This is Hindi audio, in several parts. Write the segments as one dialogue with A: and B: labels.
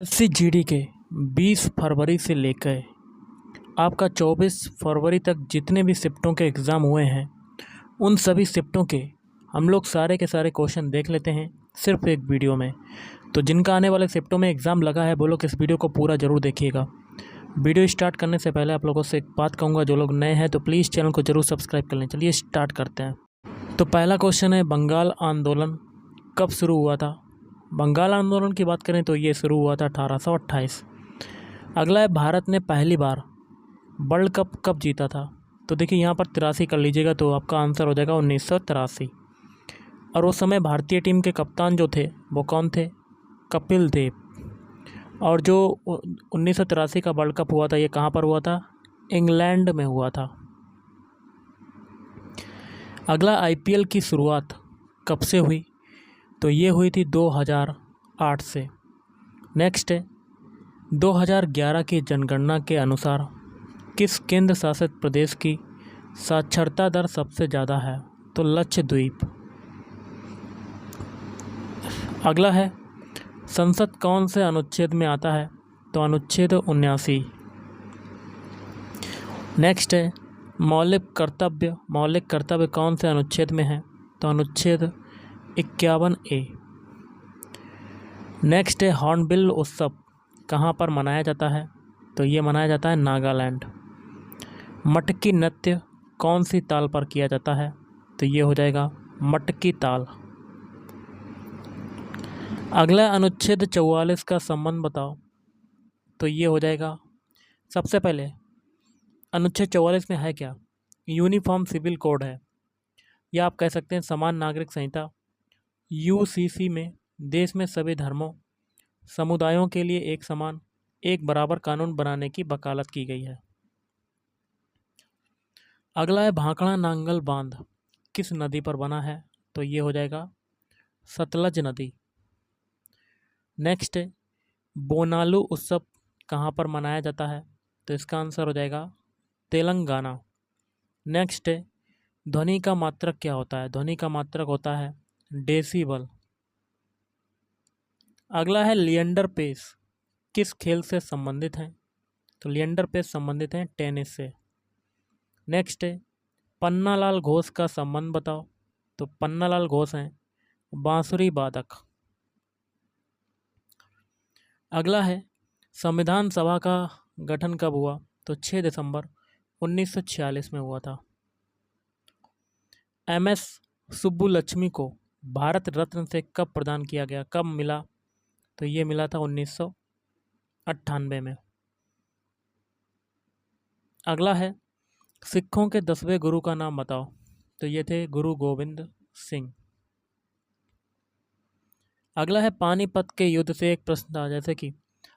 A: एससीजीडी के 20 फरवरी से लेकर आपका 24 फरवरी तक जितने भी शिफ्टों के एग्ज़ाम हुए हैं, उन सभी शिफ्टों के हम लोग सारे के सारे क्वेश्चन देख लेते हैं सिर्फ एक वीडियो में। तो जिनका आने वाले शिफ्टों में एग्ज़ाम लगा है वो लोग इस वीडियो को पूरा ज़रूर देखिएगा। वीडियो स्टार्ट करने से पहले आप लोगों से एक बात कहूँगा, जो लोग नए हैं तो प्लीज़ चैनल को ज़रूर सब्सक्राइब कर लें। चलिए स्टार्ट करते हैं। तो पहला क्वेश्चन है, बंगाल आंदोलन कब शुरू हुआ था? बंगाल आंदोलन की बात करें तो ये शुरू हुआ था 1828। अगला है, भारत ने पहली बार वर्ल्ड कप कब जीता था? तो देखिए यहाँ पर 83 कर लीजिएगा तो आपका आंसर हो जाएगा 1983। और उस समय भारतीय टीम के कप्तान जो थे वो कौन थे? कपिल देव। और जो 1983 का वर्ल्ड कप हुआ था ये कहाँ पर हुआ था? इंग्लैंड में हुआ था। अगला, आईपीएल की शुरुआत कब से हुई? तो ये हुई थी 2008 से। नेक्स्ट है, 2011 की जनगणना के अनुसार किस केंद्र शासित प्रदेश की साक्षरता दर सबसे ज़्यादा है? तो लक्षद्वीप। अगला है, संसद कौन से अनुच्छेद में आता है? तो अनुच्छेद 79। नेक्स्ट है, मौलिक कर्तव्य कौन से अनुच्छेद में है? तो अनुच्छेद 51A। नेक्स्ट है, हॉर्नबिल उत्सव कहाँ पर मनाया जाता है? तो ये मनाया जाता है नागालैंड। मटकी नृत्य कौन सी ताल पर किया जाता है? तो ये हो जाएगा मटकी ताल। अगला, अनुच्छेद 44 का संबंध बताओ। तो ये हो जाएगा, सबसे पहले अनुच्छेद 44 में है क्या? यूनिफॉर्म सिविल कोड है, या आप कह सकते हैं समान नागरिक संहिता। यूसीसी में देश में सभी धर्मों समुदायों के लिए एक समान एक बराबर कानून बनाने की वकालत की गई है। अगला है, भाखड़ा नांगल बांध किस नदी पर बना है? तो ये हो जाएगा सतलज नदी। नेक्स्ट है, बोनालू उत्सव कहाँ पर मनाया जाता है? तो इसका आंसर हो जाएगा तेलंगाना। नेक्स्ट है, ध्वनि का मात्रक क्या होता है? ध्वनि का मात्रक होता है डेसिबल। अगला है, लिएंडर पेस किस खेल से संबंधित हैं? तो लिएंडर पेस संबंधित हैं टेनिस से। नेक्स्ट है, पन्नालाल घोष का संबंध बताओ। तो पन्नालाल घोष हैं बांसुरी वादक। अगला है, संविधान सभा का गठन कब हुआ? तो 6 दिसंबर 1946 में हुआ था। एमएस सुब्बुलक्ष्मी को भारत रत्न से कब प्रदान किया गया, कब मिला? तो ये मिला था 1998 में। अगला है, सिखों के 10वें गुरु का नाम बताओ। तो ये थे गुरु गोविंद सिंह। अगला है, पानीपत के युद्ध से एक प्रश्न था, जैसे कि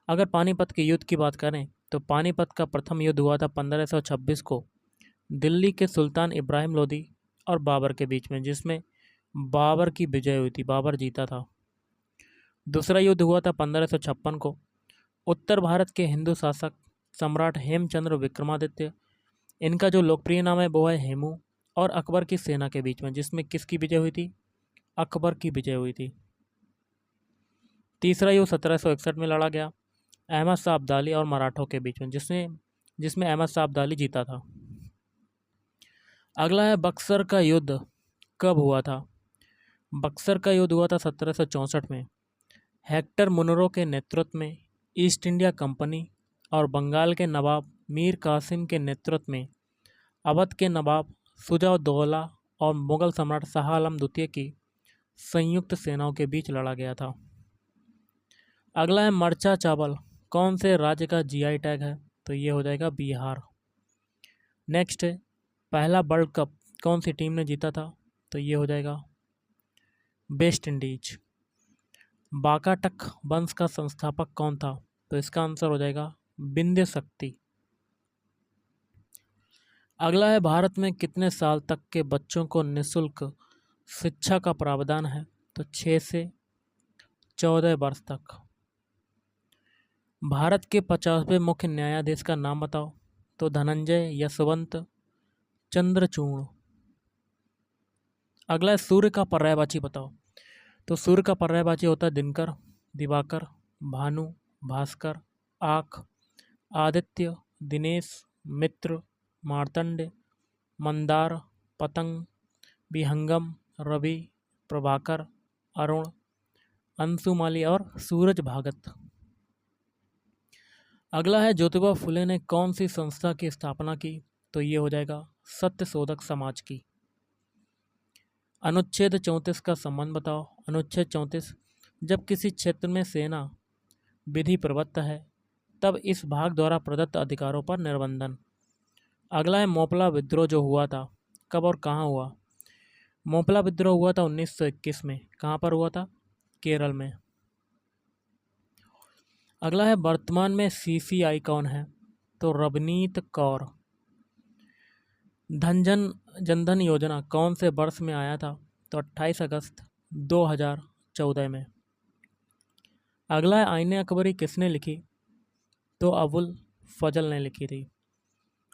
A: अगर पानीपत के युद्ध की बात करें तो पानीपत का प्रथम युद्ध हुआ था 1526 को दिल्ली के सुल्तान इब्राहिम लोदी और बाबर के बीच में, जिसमें बाबर की विजय हुई थी, बाबर जीता था। दूसरा युद्ध हुआ था 1556 को उत्तर भारत के हिंदू शासक सम्राट हेमचंद्र विक्रमादित्य, इनका जो लोकप्रिय नाम है वो है हेमू, और अकबर की सेना के बीच में, जिसमें किसकी विजय हुई थी? अकबर की विजय हुई थी। तीसरा युद्ध 1761 में लड़ा गया अहमद शाह अब्दाली और मराठों के बीच में, जिसमें अहमद शाह अब्दाली जीता था। अगला है, बक्सर का युद्ध कब हुआ था? बक्सर का युद्ध हुआ था 1764 में हेक्टर मुनरो के नेतृत्व में ईस्ट इंडिया कंपनी और बंगाल के नवाब मीर कासिम के नेतृत्व में अवध के नवाब शुजा-उद-दौला और मुगल सम्राट शाह आलम द्वितीय की संयुक्त सेनाओं के बीच लड़ा गया था। अगला है, मरचा चावल कौन से राज्य का जीआई टैग है? तो ये हो जाएगा बिहार। नेक्स्ट है, पहला वर्ल्ड कप कौन सी टीम ने जीता था? तो ये हो जाएगा वेस्ट इंडीज। बाकाटक वंश का संस्थापक कौन था? तो इसका आंसर हो जाएगा विंध्य शक्ति। अगला है, भारत में कितने साल तक के बच्चों को निःशुल्क शिक्षा का प्रावधान है? तो 6 से 14 वर्ष तक। भारत के 50वें मुख्य न्यायाधीश का नाम बताओ। तो धनंजय यशवंत चंद्रचूड़। अगला है, सूर्य का पर्यायवाची बताओ। तो सूर्य का पर्यायवाची होता है दिनकर, दिवाकर, भानु भास्कर, आख, आदित्य, दिनेश, मित्र, मार्तंड, मंदार, पतंग, विहंगम, रवि, प्रभाकर, अरुण, अंशुमाली और सूरज भागत। अगला है ज्योतिबा फुले ने कौन सी संस्था की स्थापना की? तो ये हो जाएगा सत्य शोधक समाज की। अनुच्छेद 34 का संबंध बताओ। अनुच्छेद 34, जब किसी क्षेत्र में सेना विधि प्रवृत्त है तब इस भाग द्वारा प्रदत्त अधिकारों पर निर्बंधन। अगला है मोपला विद्रोह जो हुआ था, कब और कहाँ हुआ? मोपला विद्रोह हुआ था 1921 में। कहाँ पर हुआ था? केरल में। अगला है वर्तमान में सीसीआई कौन है? तो रवनीत कौर। जनधन योजना कौन से वर्ष में आया था? तो 28 अगस्त 2014 में। अगला है आईने अकबरी किसने लिखी? तो अबुल फजल ने लिखी थी।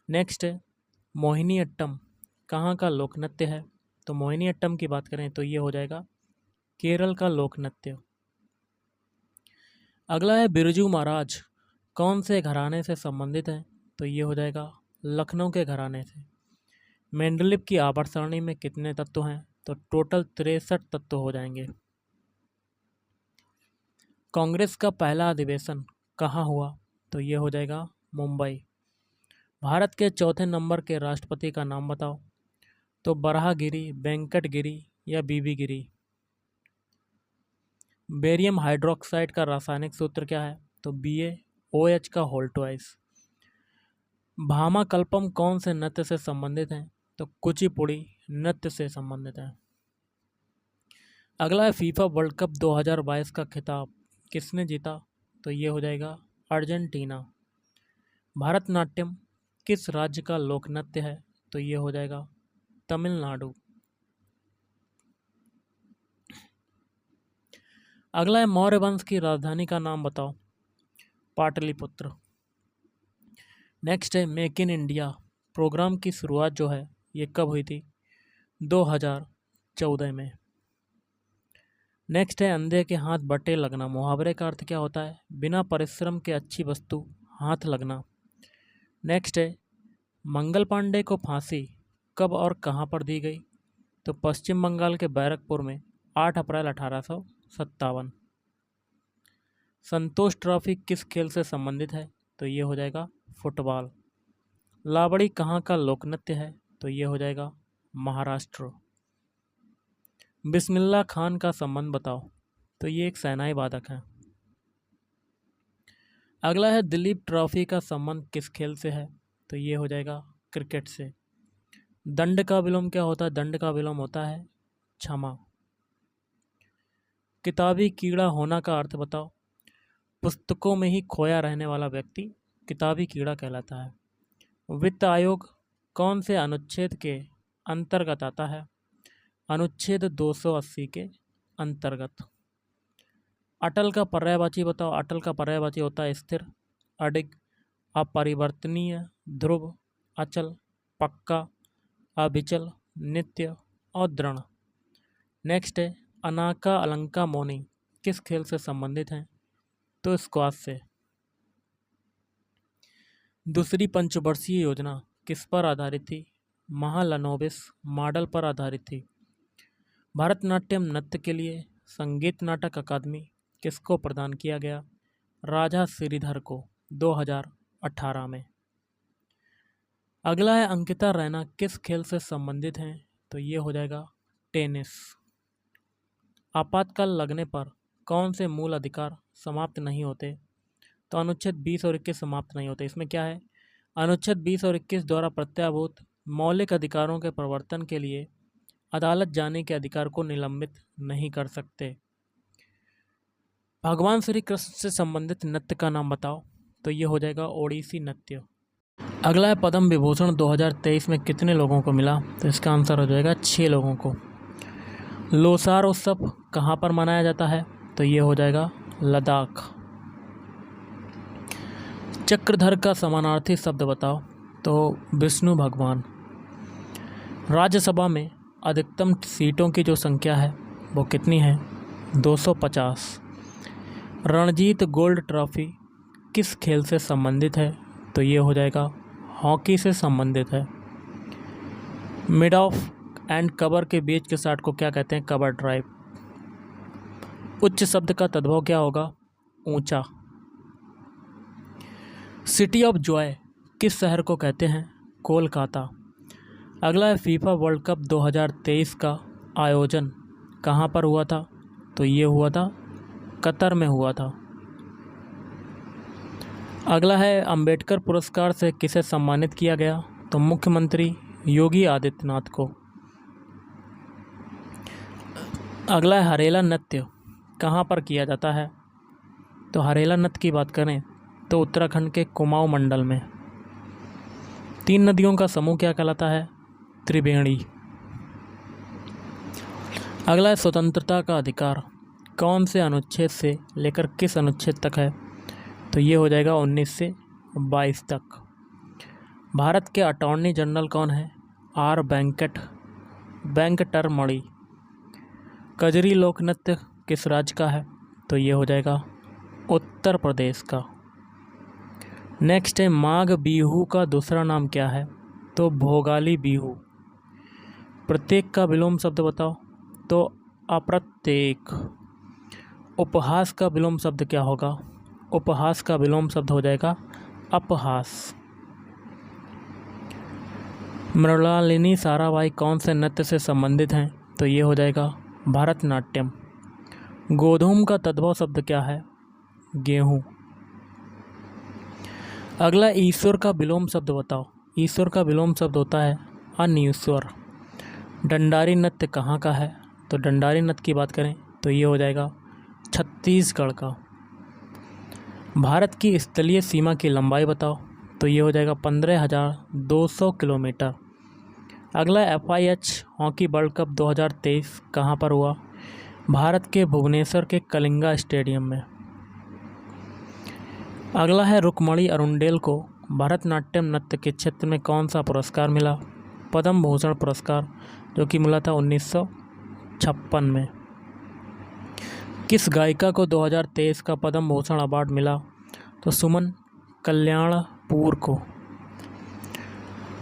A: नेक्स्ट है मोहिनी अट्टम कहाँ का लोक नृत्य है? तो मोहिनी अट्टम की बात करें तो ये हो जाएगा केरल का लोक नृत्य। अगला है बिरजू महाराज कौन से घराने से संबंधित हैं? तो ये हो जाएगा लखनऊ के घराने से। मेंडलिप की आवर्त सारणी में कितने तत्व हैं? तो टोटल 63 तत्व हो जाएंगे। कांग्रेस का पहला अधिवेशन कहाँ हुआ? तो ये हो जाएगा मुंबई। भारत के चौथे नंबर के राष्ट्रपति का नाम बताओ। तो बराहगिरी, वेंकटगिरी या बीबी गिरी। बेरियम हाइड्रोक्साइड का रासायनिक सूत्र क्या है? तो BaOH का होल ट्वाइस। भामाकल्पम कौन से नृत्य से संबंधित हैं? तो कुचिपुड़ी नृत्य से संबंधित है। अगला है फीफा वर्ल्ड कप 2022 का खिताब किसने जीता? तो ये हो जाएगा अर्जेंटीना। भारतनाट्यम किस राज्य का लोक नृत्य है? तो ये हो जाएगा तमिलनाडु। अगला है मौर्य वंश की राजधानी का नाम बताओ। पाटलिपुत्र। नेक्स्ट है मेक इन इंडिया प्रोग्राम की शुरुआत जो है ये कब हुई थी? 2014 में। नेक्स्ट है अंधे के हाथ बटे लगना मुहावरे का अर्थ क्या होता है? बिना परिश्रम के अच्छी वस्तु हाथ लगना। नेक्स्ट है मंगल पांडे को फांसी कब और कहाँ पर दी गई? तो पश्चिम बंगाल के बैरकपुर में 8 अप्रैल 1857। संतोष ट्रॉफी किस खेल से संबंधित है? तो ये हो जाएगा फुटबॉल। लावड़ी कहाँ का लोक नृत्य है? तो ये हो जाएगा महाराष्ट्र। बिस्मिल्लाह खान का संबंध बताओ। तो ये एक सेनाई वादक है। अगला है दिलीप ट्रॉफी का संबंध किस खेल से है? तो ये हो जाएगा क्रिकेट से। दंड का विलोम क्या होता है? दंड का विलोम होता है क्षमा। किताबी कीड़ा होना का अर्थ बताओ। पुस्तकों में ही खोया रहने वाला व्यक्ति किताबी कीड़ा कहलाता है। वित्त आयोग कौन से अनुच्छेद के अंतर्गत आता है? अनुच्छेद 280 के अंतर्गत। अटल का पर्यायवाची बताओ। अटल का पर्यायवाची होता है स्थिर, अडिग, अपरिवर्तनीय, ध्रुव, अचल, पक्का, अभिचल, नित्य और दृढ़। नेक्स्ट है अनाका अलंका मौनी किस खेल से संबंधित हैं? तो स्क्वाश से। दूसरी पंचवर्षीय योजना किस पर आधारित थी? महालनोबिस मॉडल पर आधारित थी। भरतनाट्यम नृत्य के लिए संगीत नाटक अकादमी किसको प्रदान किया गया? राजा श्रीधर को 2018 में। अगला है अंकिता रैना किस खेल से संबंधित हैं? तो ये हो जाएगा टेनिस। आपातकाल लगने पर कौन से मूल अधिकार समाप्त नहीं होते? तो अनुच्छेद 20 और 21 समाप्त नहीं होते। इसमें क्या है? अनुच्छेद 20 और 21 द्वारा प्रत्याभूत मौलिक अधिकारों के प्रवर्तन के लिए अदालत जाने के अधिकार को निलंबित नहीं कर सकते। भगवान श्री कृष्ण से संबंधित नृत्य का नाम बताओ। तो ये हो जाएगा ओडिसी नृत्य। अगला है पद्म विभूषण 2023 में कितने लोगों को मिला? तो इसका आंसर हो जाएगा 6 लोगों को। लोसार उत्सव कहाँ पर मनाया जाता है? तो ये हो जाएगा लद्दाख। चक्रधर का समानार्थी शब्द बताओ। तो विष्णु भगवान। राज्यसभा में अधिकतम सीटों की जो संख्या है वो कितनी है? 250। रणजीत गोल्ड ट्रॉफी किस खेल से संबंधित है? तो ये हो जाएगा हॉकी से संबंधित है। मिड ऑफ एंड कवर के बीच के शाट को क्या कहते हैं? Cover drive. उच्च शब्द का तद्भव क्या होगा? ऊंचा। सिटी ऑफ जॉय किस शहर को कहते हैं? कोलकाता। अगला है फीफा वर्ल्ड कप 2023 का आयोजन कहाँ पर हुआ था? तो ये हुआ था कतर में हुआ था। अगला है अंबेडकर पुरस्कार से किसे सम्मानित किया गया? तो मुख्यमंत्री योगी आदित्यनाथ को। अगला है हरेला नृत्य कहाँ पर किया जाता है? तो हरेला नृत्य की बात करें तो उत्तराखंड के कुमाऊं मंडल में। 3 नदियों का समूह क्या कहलाता है? त्रिवेणी। अगला है स्वतंत्रता का अधिकार कौन से अनुच्छेद से लेकर किस अनुच्छेद तक है? तो ये हो जाएगा 19 से 22 तक। भारत के अटॉर्नी जनरल कौन है? आर वेंकटरमणि। कजरी लोक नृत्य किस राज्य का है? तो ये हो जाएगा उत्तर प्रदेश का। नेक्स्ट है माघ बिहू का दूसरा नाम क्या है? तो भोगाली बिहू। प्रत्येक का विलोम शब्द बताओ। तो अप्रत्येक। उपहास का विलोम शब्द क्या होगा? उपहास का विलोम शब्द हो जाएगा अपहास। मृणालिनी साराभाई कौन से नृत्य से संबंधित हैं? तो ये हो जाएगा भरतनाट्यम। गोधूम का तद्भव शब्द क्या है? गेहूँ। अगला ईश्वर का विलोम शब्द बताओ। ईश्वर का विलोम शब्द होता है अनीश्वर। डंडारी नृत्य कहाँ का है? तो डंडारी नृत्य की बात करें तो ये हो जाएगा छत्तीसगढ़ का। भारत की स्थलीय सीमा की लंबाई बताओ। तो ये हो जाएगा 15,200 किलोमीटर। अगला FIH हॉकी वर्ल्ड कप 2023 कहाँ पर हुआ? भारत के भुवनेश्वर के कलिंगा स्टेडियम में। अगला है रुक्मणी अरुंडेल को भरतनाट्यम नृत्य के क्षेत्र में कौन सा पुरस्कार मिला? पद्म भूषण पुरस्कार, जो कि मिला था 1956 में। किस गायिका को 2023 का पद्म भूषण अवार्ड मिला? तो सुमन कल्याणपुर को।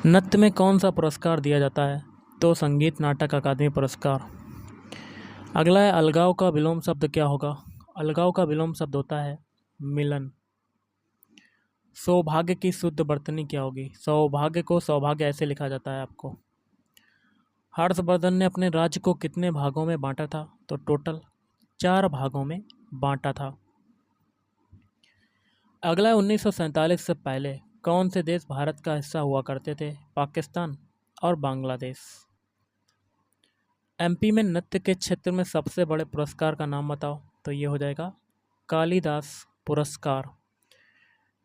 A: नृत्य में कौन सा पुरस्कार दिया जाता है? तो संगीत नाटक अकादमी पुरस्कार। अगला है अलगाव का विलोम शब्द क्या होगा? अलगाव का विलोम शब्द होता है मिलन। सौभाग्य की शुद्ध वर्तनी क्या होगी? सौभाग्य को सौभाग्य ऐसे लिखा जाता है आपको। हर्षवर्धन ने अपने राज्य को कितने भागों में बांटा था? तो टोटल 4 भागों में बांटा था। अगला है 1947 से पहले कौन से देश भारत का हिस्सा हुआ करते थे? पाकिस्तान और बांग्लादेश। MP में नृत्य के क्षेत्र में सबसे बड़े पुरस्कार का नाम बताओ। तो ये हो जाएगा कालिदास पुरस्कार।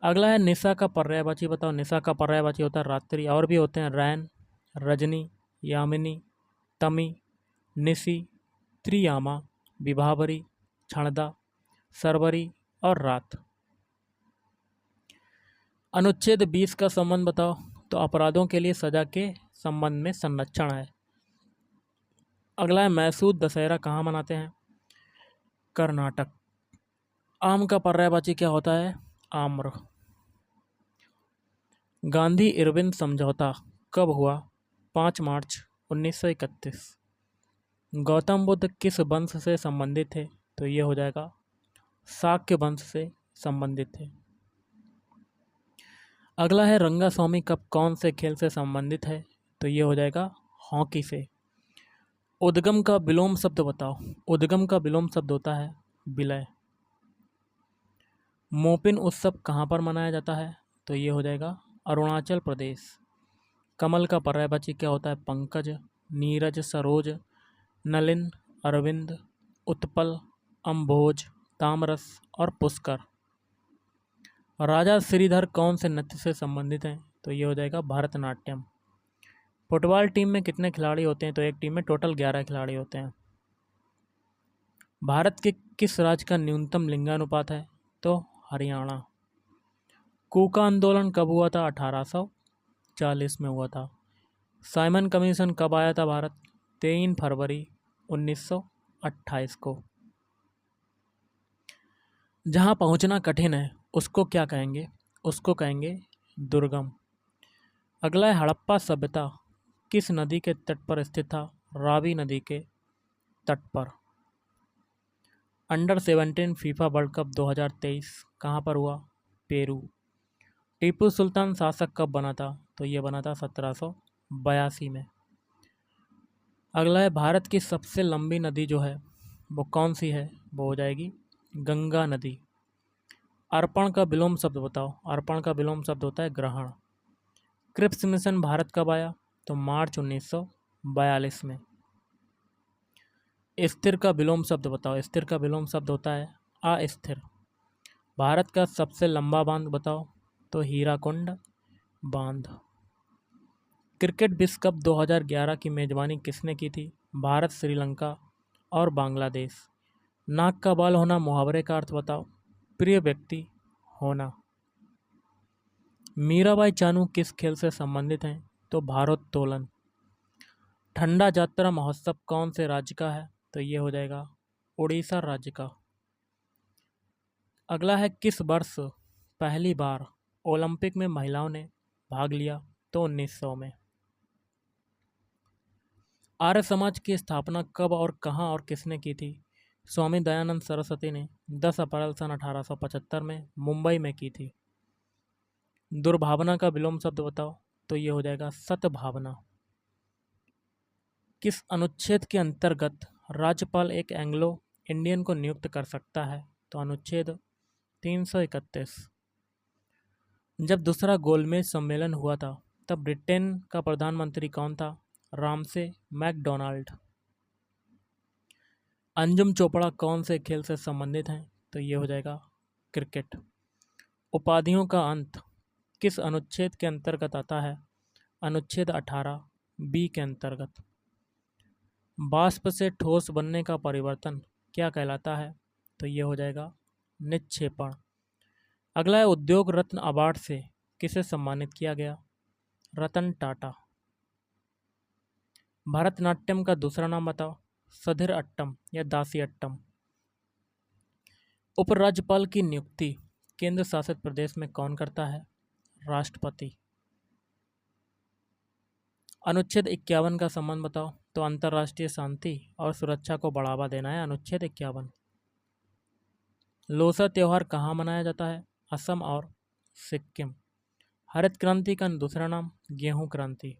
A: अगला है निशा का पर्यायवाची बताओ। निशा का पर्यायवाची होता है रात्रि, और भी होते हैं रैन, रजनी, यामिनी, तमी, निशी, त्रियामा, विभावरी, क्षणदा, सरवरी और रात। अनुच्छेद 20 का संबंध बताओ। तो अपराधों के लिए सजा के संबंध में संरक्षण है। अगला है मैसूर दशहरा कहाँ मनाते हैं? कर्नाटक। आम का पर्यायवाची क्या होता है? आम्र। गांधी इरविन समझौता कब हुआ? 5 मार्च 1931। गौतम बुद्ध किस वंश से संबंधित थे? तो ये हो जाएगा शाक्य वंश से संबंधित थे। अगला है रंगास्वामी कप कौन से खेल से संबंधित है? तो ये हो जाएगा हॉकी से। उद्गम का विलोम शब्द बताओ। उद्गम का विलोम शब्द होता है विलय। मोपिन उत्सव कहाँ पर मनाया जाता है? तो ये हो जाएगा अरुणाचल प्रदेश। कमल का पर्यायवाची क्या होता है? पंकज, नीरज, सरोज, नलिन, अरविंद, उत्पल, अम्भोज, तामरस और पुष्कर। राजा श्रीधर कौन से नृत्य से संबंधित हैं? तो ये हो जाएगा भरतनाट्यम। फुटबॉल टीम में कितने खिलाड़ी होते हैं? तो एक टीम में टोटल 11 खिलाड़ी होते हैं। भारत के किस राज्य का न्यूनतम लिंगानुपात है? तो हरियाणा। कूका आंदोलन कब हुआ था? 1840 में हुआ था। साइमन कमीशन कब आया था भारत? 3 फरवरी 1928 को। जहाँ पहुँचना कठिन है उसको क्या कहेंगे? उसको कहेंगे दुर्गम। अगला है हड़प्पा सभ्यता किस नदी के तट पर स्थित था? रावी नदी के तट पर। अंडर 17 फीफा वर्ल्ड कप 2023 कहाँ पर हुआ? पेरू। टीपू सुल्तान शासक कब बना था? तो ये बना था 1782 में। अगला है भारत की सबसे लंबी नदी जो है वो कौन सी है? वो हो जाएगी गंगा नदी। अर्पण का विलोम शब्द बताओ। अर्पण का विलोम शब्द होता है ग्रहण। क्रिप्स मिशन भारत कब आया? तो मार्च 1942 में। स्थिर का विलोम शब्द बताओ। स्थिर का विलोम शब्द होता है अस्थिर। भारत का सबसे लंबा बांध बताओ। तो हीराकुंड बांध। क्रिकेट विश्व कप 2011 की मेजबानी किसने की थी? भारत, श्रीलंका और बांग्लादेश। नाक का बाल होना मुहावरे का अर्थ बताओ। प्रिय व्यक्ति होना। मीराबाई चानू किस खेल से संबंधित हैं? तो भारोत्तोलन। ठंडा यात्रा महोत्सव कौन से राज्य का है? तो ये हो जाएगा उड़ीसा राज्य का। अगला है किस वर्ष पहली बार ओलंपिक में महिलाओं ने भाग लिया? तो 1900 में। आर्य समाज की स्थापना कब और कहाँ और किसने की थी? स्वामी दयानंद सरस्वती ने 10 अप्रैल सन 1875 में मुंबई में की थी। दुर्भावना का विलोम शब्द बताओ। तो ये हो जाएगा सद्भावना। किस अनुच्छेद के अंतर्गत राज्यपाल एक एंग्लो इंडियन को नियुक्त कर सकता है? तो अनुच्छेद 331। जब दूसरा गोलमेज सम्मेलन हुआ था तब ब्रिटेन का प्रधानमंत्री कौन था? Ramsay McDonald. अंजुम चोपड़ा कौन से खेल से संबंधित हैं? तो ये हो जाएगा क्रिकेट। उपाधियों का अंत किस अनुच्छेद के अंतर्गत आता है? अनुच्छेद 18 बी के अंतर्गत। वाष्प से ठोस बनने का परिवर्तन क्या कहलाता है? तो ये हो जाएगा निक्षेपण। अगला है उद्योग रत्न अवार्ड से किसे सम्मानित किया गया? रतन टाटा। भरतनाट्यम का दूसरा नाम बताओ। सधिर अट्टम या दासी अट्टम। उपराज्यपाल की नियुक्ति केंद्र शासित प्रदेश में कौन करता है? राष्ट्रपति। अनुच्छेद 51 का संबंध बताओ। तो अंतर्राष्ट्रीय शांति और सुरक्षा को बढ़ावा देना है अनुच्छेद 51। लोसर त्यौहार कहाँ मनाया जाता है? असम और सिक्किम। हरित क्रांति का दूसरा नाम गेहूं क्रांति।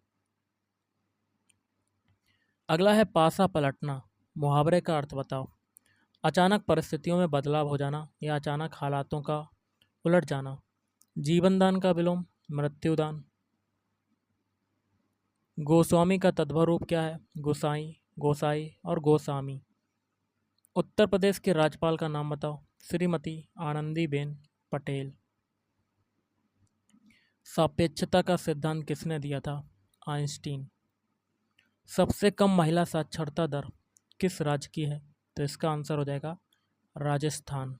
A: अगला है पासा पलटना मुहावरे का अर्थ बताओ। अचानक परिस्थितियों में बदलाव हो जाना या अचानक हालातों का उलट जाना। जीवन दान का विलोम मृत्युदान। गोस्वामी का तद्भव रूप क्या है? गोसाई, गोसाई और गोस्वामी। उत्तर प्रदेश के राज्यपाल का नाम बताओ। श्रीमती आनंदीबेन पटेल। सापेक्षता का सिद्धांत किसने दिया था? आइंस्टीन। सबसे कम महिला साक्षरता दर किस राज्य की है? तो इसका आंसर हो जाएगा राजस्थान।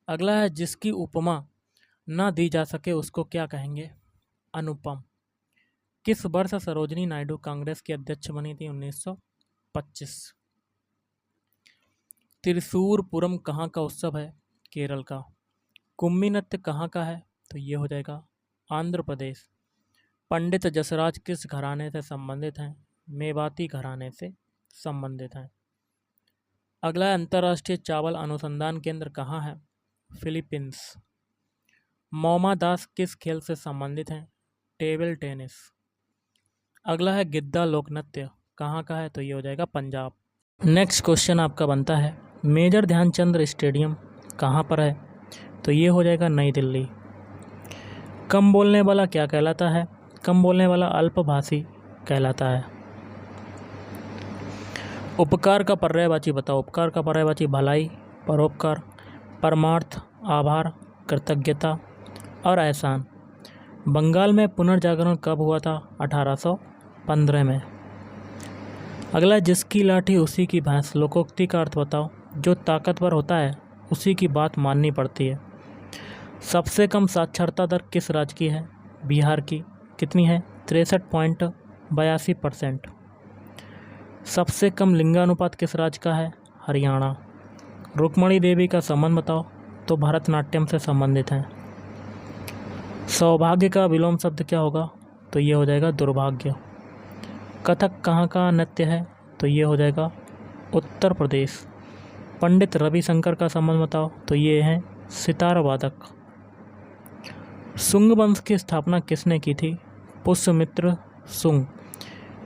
A: अगला है जिसकी उपमा ना दी जा सके उसको क्या कहेंगे? अनुपम। किस वर्ष सरोजिनी नायडू कांग्रेस की अध्यक्ष बनी थी? 1925। त्रिशूरपुरम कहाँ का उत्सव है? केरल का। कुम्मी नृत्य कहाँ का है? तो ये हो जाएगा आंध्र प्रदेश। पंडित जसराज किस घराने से संबंधित हैं? मेवाती घराने से संबंधित हैं। अगला है अंतर्राष्ट्रीय चावल अनुसंधान केंद्र कहाँ है? फिलीपींस। मोमा दास किस खेल से संबंधित हैं? Table tennis. अगला है गिद्दा लोक नृत्य कहाँ का है? तो ये हो जाएगा पंजाब। नेक्स्ट क्वेश्चन आपका बनता है मेजर ध्यानचंद स्टेडियम कहाँ पर है? तो ये हो जाएगा नई दिल्ली। कम बोलने वाला क्या कहलाता है? कम बोलने वाला अल्पभाषी कहलाता है। उपकार का पर्यायवाची बताओ। उपकार का पर्यायवाची भलाई, परोपकार, परमार्थ, आभार, कृतज्ञता और एहसान। बंगाल में पुनर्जागरण कब हुआ था? 1815 में। अगला जिसकी लाठी उसी की भैंस लोकोक्ति का अर्थ बताओ। जो ताकतवर होता है उसी की बात माननी पड़ती है। सबसे कम साक्षरता दर किस राज्य की है? बिहार की। कितनी है? 63.82%। सबसे कम लिंगानुपात किस राज्य का है? हरियाणा। रुक्मणी देवी का संबंध बताओ, तो भरतनाट्यम से संबंधित हैं। सौभाग्य का विलोम शब्द क्या होगा, तो ये हो जाएगा दुर्भाग्य। कथक कहाँ का नृत्य है, तो ये हो जाएगा उत्तर प्रदेश। पंडित रविशंकर का संबंध बताओ, तो ये हैं सितार वादक। शुंग वंश की स्थापना किसने की थी, पुष्यमित्र शुंग।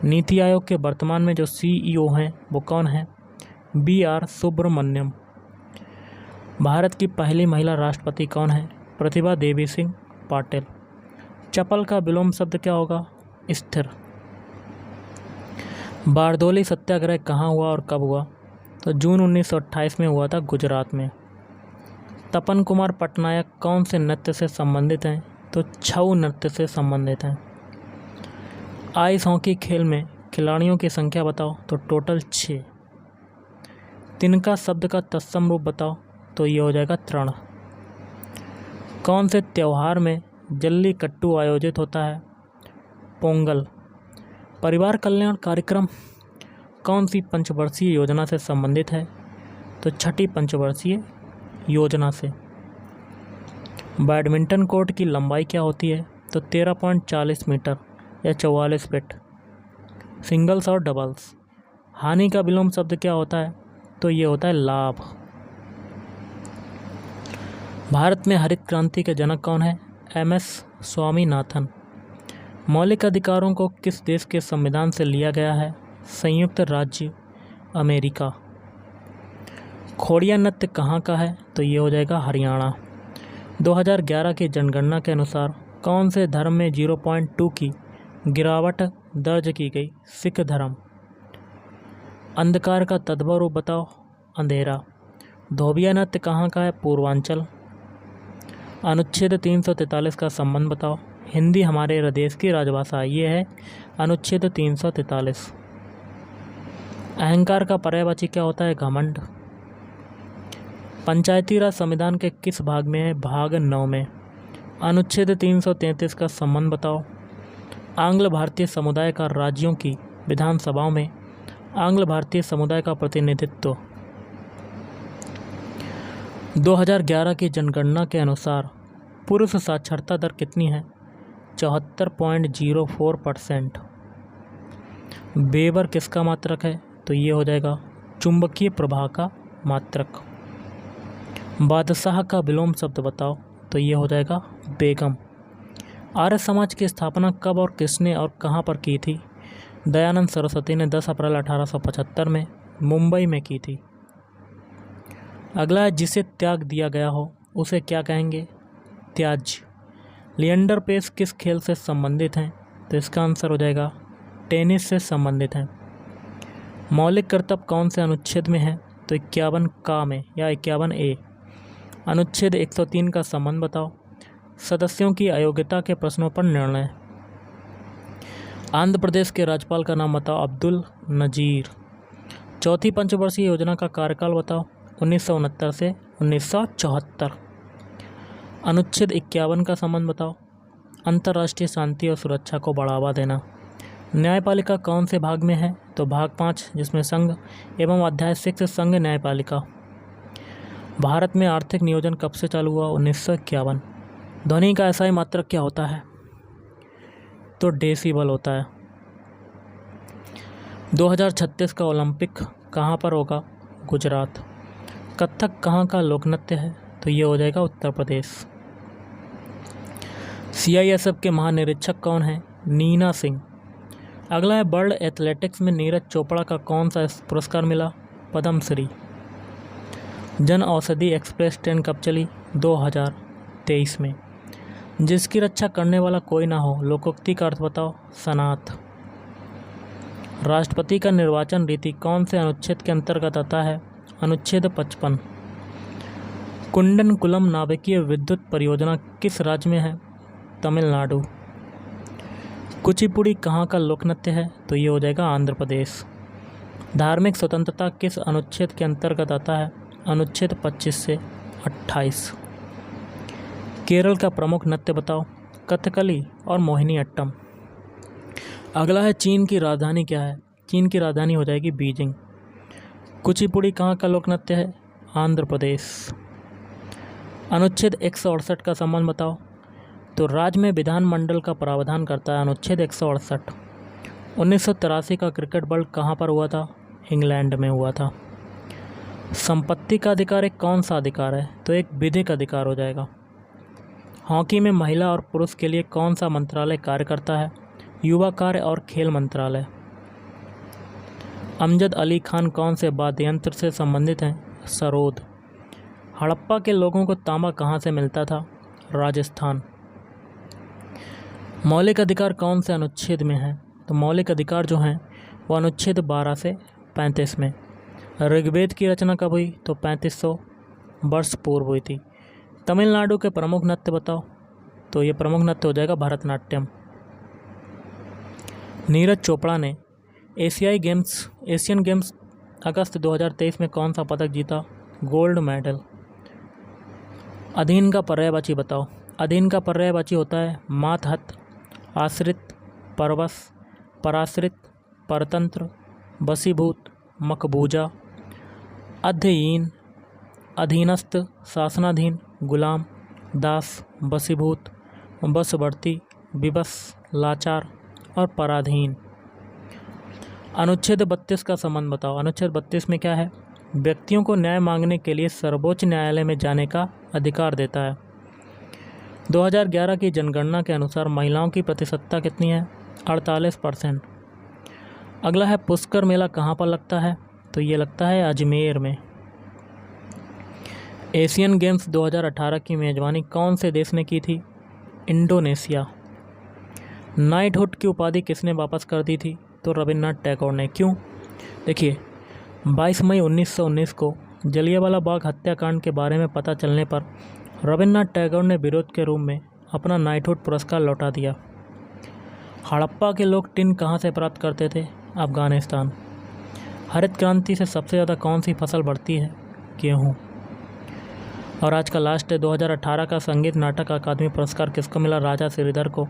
A: नीति आयोग के वर्तमान में जो CEO हैं वो कौन हैं, BR सुब्रमण्यम। भारत की पहली महिला राष्ट्रपति कौन है, प्रतिभा देवी सिंह पाटिल। चपल का विलोम शब्द क्या होगा, स्थिर। बारदोली सत्याग्रह कहाँ हुआ और कब हुआ, तो जून 1928 में हुआ था, गुजरात में। तपन कुमार पटनायक कौन से नृत्य से संबंधित हैं, तो छऊ नृत्य से संबंधित हैं। आइस हॉकी खेल में खिलाड़ियों की संख्या बताओ, तो टोटल 6। तिनका शब्द का तत्सम रूप बताओ, तो ये हो जाएगा तृण। कौन से त्यौहार में जल्लीकट्टू आयोजित होता है, पोंगल। परिवार कल्याण कार्यक्रम कौन सी पंचवर्षीय योजना से संबंधित है, तो छठी पंचवर्षीय योजना से। बैडमिंटन कोर्ट की लंबाई क्या होती है, तो 13.40 मीटर या 44 फीट, सिंगल्स और डबल्स। हानि का विलोम शब्द क्या होता है, तो ये होता है लाभ। भारत में हरित क्रांति के जनक कौन है, MS स्वामीनाथन। मौलिक अधिकारों को किस देश के संविधान से लिया गया है, संयुक्त राज्य अमेरिका। खोड़िया नृत्य कहाँ का है, तो ये हो जाएगा हरियाणा। 2011 की जनगणना के अनुसार कौन से धर्म में 0.2 की गिरावट दर्ज की गई, सिख धर्म। अंधकार का तद्भव रूप बताओ, अंधेरा। धोबिया नृत्य कहाँ का है, पूर्वांचल। अनुच्छेद 343 का संबंध बताओ। हिंदी हमारे देश की राजभाषा, ये है अनुच्छेद 343। अहंकार का पर्यायवाची क्या होता है, घमंड। पंचायती राज संविधान के किस भाग में है, भाग 9 में। अनुच्छेद 333 का संबंध बताओ। आंग्ल भारतीय समुदाय का राज्यों की विधानसभाओं में आंग्ल भारतीय समुदाय का प्रतिनिधित्व। 2011 की जनगणना के अनुसार पुरुष साक्षरता दर कितनी है, 74.04%। वेबर किसका मात्रक है, तो ये हो जाएगा चुंबकीय प्रवाह का मात्रक। बादशाह का विलोम शब्द बताओ, तो ये हो जाएगा बेगम। आर्य समाज की स्थापना कब और किसने और कहाँ पर की थी, दयानंद सरस्वती ने 10 अप्रैल 1875 में मुंबई में की थी। अगला है, जिसे त्याग दिया गया हो उसे क्या कहेंगे, त्याज्य। लिएंडर पेस किस खेल से संबंधित हैं, तो इसका आंसर हो जाएगा टेनिस से संबंधित हैं। मौलिक कर्तव्य कौन से अनुच्छेद में है, तो 51 का में या 51A। अनुच्छेद 103 का संबंध बताओ। सदस्यों की अयोग्यता के प्रश्नों पर निर्णय। आंध्र प्रदेश के राज्यपाल का नाम बताओ, अब्दुल नजीर। चौथी पंचवर्षीय योजना का कार्यकाल बताओ, 1969 से 1974। अनुच्छेद 51 का संबंध बताओ। अंतर्राष्ट्रीय शांति और सुरक्षा को बढ़ावा देना। न्यायपालिका कौन से भाग में है, तो भाग 5, जिसमें संघ एवं अध्याय 6 संघ न्यायपालिका। भारत में आर्थिक नियोजन कब से चालू हुआ, 1951। ध्वनि का एसआई मात्रक क्या होता है, तो डेसिबल होता है। 2036 का ओलंपिक कहाँ पर होगा, गुजरात। कथक कहाँ का लोकनृत्य है, तो ये हो जाएगा उत्तर प्रदेश। CISF के महानिरीक्षक कौन है, नीना सिंह। अगला है, वर्ल्ड एथलेटिक्स में नीरज चोपड़ा का कौन सा पुरस्कार मिला, पद्मश्री। जन औषधि एक्सप्रेस ट्रेन कब चली, 2023 में। जिसकी रक्षा करने वाला कोई ना हो, लोकोक्ति का अर्थ बताओ, सनाथ। राष्ट्रपति का निर्वाचन रीति कौन से अनुच्छेद के अंतर्गत आता है, अनुच्छेद 55। कुंडनकुलम नाभिकीय विद्युत परियोजना किस राज्य में है, तमिलनाडु। कुचिपुड़ी कहाँ का लोकनृत्य है, तो ये हो जाएगा आंध्र प्रदेश। धार्मिक स्वतंत्रता किस अनुच्छेद के अंतर्गत आता है, अनुच्छेद 25 से 28। केरल का प्रमुख नृत्य बताओ, कथकली और मोहिनीअट्टम। अगला है, चीन की राजधानी क्या है, चीन की राजधानी हो जाएगी बीजिंग। कुचिपुड़ी कहाँ का लोकनृत्य है, आंध्र प्रदेश। अनुच्छेद 168 का संबंध बताओ। तो राज्य में विधानमंडल का प्रावधान करता है अनुच्छेद 168। 1983 का क्रिकेट वर्ल्ड कहाँ पर हुआ था? इंग्लैंड में हुआ था। संपत्ति का अधिकार एक कौन सा अधिकार है? तो एक विधिक अधिकार हो जाएगा। हॉकी में महिला और पुरुष के लिए कौन सा मंत्रालय कार्य करता है? युवा कार्य और खेल मंत्रालय। अमजद अली खान कौन से वाद्य यंत्र से संबंधित हैं? सरोद। हड़प्पा के लोगों को तांबा कहाँ से मिलता था? राजस्थान। मौलिक अधिकार कौन से अनुच्छेद में है? तो मौलिक अधिकार जो हैं वो अनुच्छेद 12 से 35 में। ऋग्वेद की रचना कब हुई? तो 3500 वर्ष पूर्व हुई थी। तमिलनाडु के प्रमुख नृत्य बताओ। तो ये प्रमुख नृत्य हो जाएगा भरतनाट्यम। नीरज चोपड़ा ने एशियन गेम्स अगस्त 2023 में कौन सा पदक जीता? Gold medal. अधीन का पर्यायवाची बताओ। अधीन का पर्यायवाची होता है मातहत, आश्रित, परवश, पराश्रित, परतंत्र, वशीभूत, मकबूजा, अध्ययीन, अधीनस्थ, शासनाधीन, गुलाम, दास, वशीभूत, वशवर्ती, विवश, लाचार और पराधीन। अनुच्छेद 32 का संबंध बताओ। अनुच्छेद 32 में क्या है? व्यक्तियों को न्याय मांगने के लिए सर्वोच्च न्यायालय में जाने का अधिकार देता है। 2011 की जनगणना के अनुसार महिलाओं की प्रतिशतता कितनी है? 48%। अगला है पुष्कर मेला कहाँ पर लगता है? तो ये लगता है अजमेर में। एशियन गेम्स 2018 की मेजबानी कौन से देश ने की थी? इंडोनेशिया। नाइटहुड की उपाधि किसने वापस कर दी थी? तो रविन्द्रनाथ टैगोर ने। क्यों? देखिए, 22 मई 1919 को जलियांवाला बाग हत्याकांड के बारे में पता चलने पर रविन्द्रनाथ टैगोर ने विरोध के रूप में अपना नाइटहुड पुरस्कार लौटा दिया। हड़प्पा के लोग टिन कहाँ से प्राप्त करते थे? अफगानिस्तान। हरित क्रांति से सबसे ज़्यादा कौन सी फसल बढ़ती है? गेहूँ। और आज का लास्ट है 2018 का संगीत नाटक अकादमी पुरस्कार किसको मिला? राजा श्रीधर को।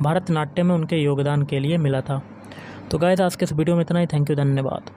A: भरतनाट्यम में उनके योगदान के लिए मिला था। तो गाइस, आज के इस वीडियो में इतना ही। थैंक यू, धन्यवाद।